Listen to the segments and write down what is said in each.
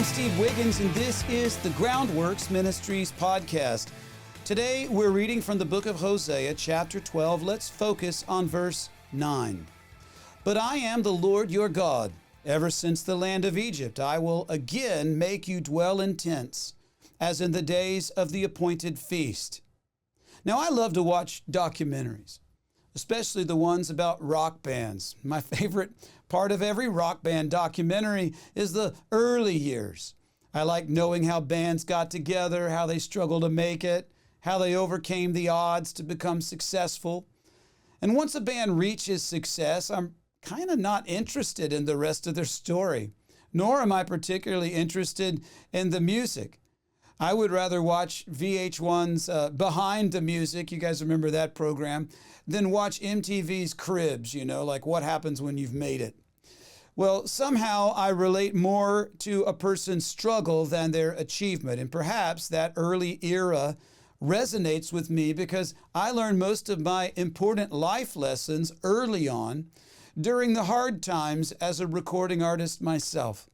I'm Steve Wiggins, and this is the Groundworks Ministries podcast. Today, we're reading from the book of Hosea, chapter 12. Let's focus on verse 9. But I am the Lord your God. Ever since the land of Egypt, I will again make you dwell in tents, as in the days of the appointed feast. Now, I love to watch documentaries, especially the ones about rock bands. My favorite part of every rock band documentary is the early years. I like knowing how bands got together, how they struggled to make it, how they overcame the odds to become successful. And once a band reaches success, I'm kind of not interested in the rest of their story, nor am I particularly interested in the music. I would rather watch VH1's Behind the Music, you guys remember that program, than watch MTV's Cribs, like what happens when you've made it. Well, somehow I relate more to a person's struggle than their achievement, and perhaps that early era resonates with me because I learned most of my important life lessons early on during the hard times as a recording artist myself.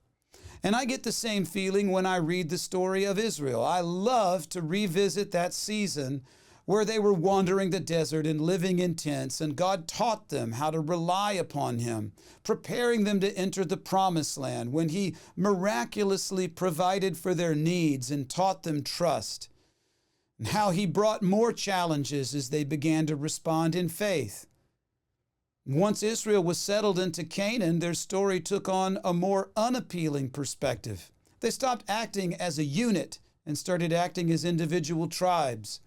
And I get the same feeling when I read the story of Israel. I love to revisit that season where they were wandering the desert and living in tents, and God taught them how to rely upon Him, preparing them to enter the promised land when He miraculously provided for their needs and taught them trust, and how He brought more challenges as they began to respond in faith. Once Israel was settled into Canaan, their story took on a more unappealing perspective. They stopped acting as a unit and started acting as individual tribes.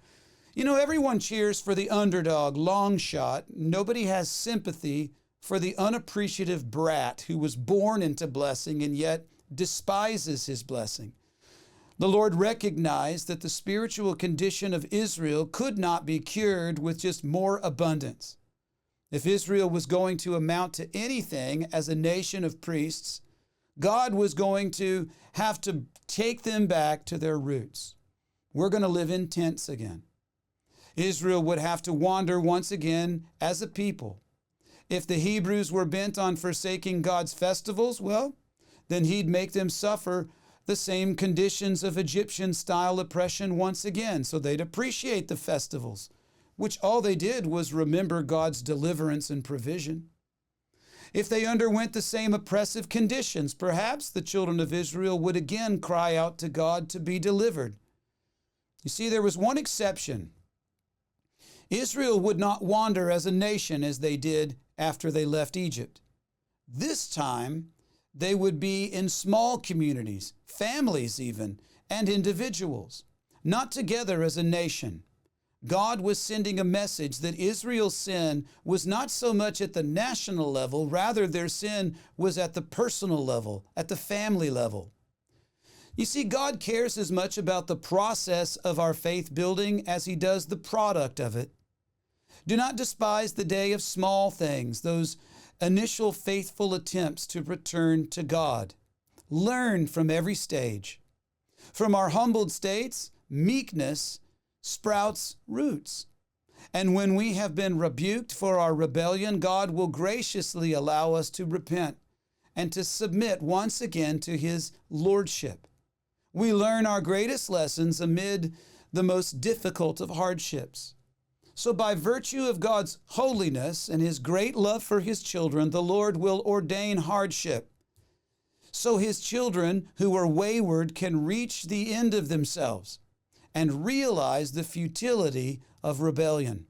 Everyone cheers for the underdog, long shot. Nobody has sympathy for the unappreciative brat who was born into blessing and yet despises his blessing. The Lord recognized that the spiritual condition of Israel could not be cured with just more abundance. If Israel was going to amount to anything as a nation of priests, God was going to have to take them back to their roots. We're going to live in tents again. Israel would have to wander once again as a people. If the Hebrews were bent on forsaking God's festivals, well, then He'd make them suffer the same conditions of Egyptian-style oppression once again, so they'd appreciate the festivals, which all they did was remember God's deliverance and provision. If they underwent the same oppressive conditions, perhaps the children of Israel would again cry out to God to be delivered. You see, there was one exception. Israel would not wander as a nation as they did after they left Egypt. This time, they would be in small communities, families even, and individuals, not together as a nation. God was sending a message that Israel's sin was not so much at the national level, rather their sin was at the personal level, at the family level. You see, God cares as much about the process of our faith building as He does the product of it. Do not despise the day of small things, those initial faithful attempts to return to God. Learn from every stage. From our humbled states, meekness sprouts roots. And when we have been rebuked for our rebellion, God will graciously allow us to repent and to submit once again to His lordship. We learn our greatest lessons amid the most difficult of hardships. So by virtue of God's holiness and His great love for His children, the Lord will ordain hardship, so His children who are wayward can reach the end of themselves and realize the futility of rebellion.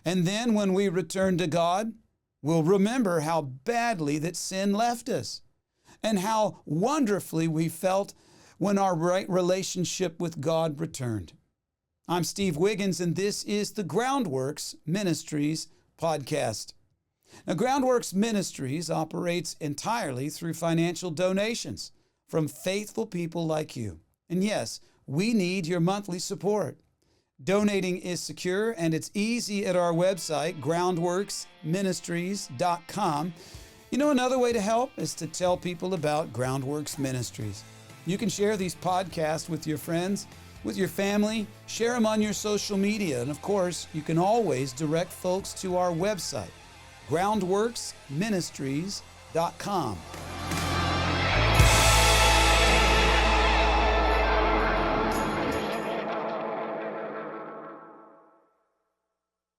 And then when we return to God, we'll remember how badly that sin left us and how wonderfully we felt when our right relationship with God returned. I'm Steve Wiggins, and this is the Groundworks Ministries podcast. Now, Groundworks Ministries operates entirely through financial donations from faithful people like you. And yes, we need your monthly support. Donating is secure and it's easy at our website, groundworksministries.com. Another way to help is to tell people about Groundworks Ministries. You can share these podcasts with your friends, with your family, share them on your social media, and of course, you can always direct folks to our website, groundworksministries.com.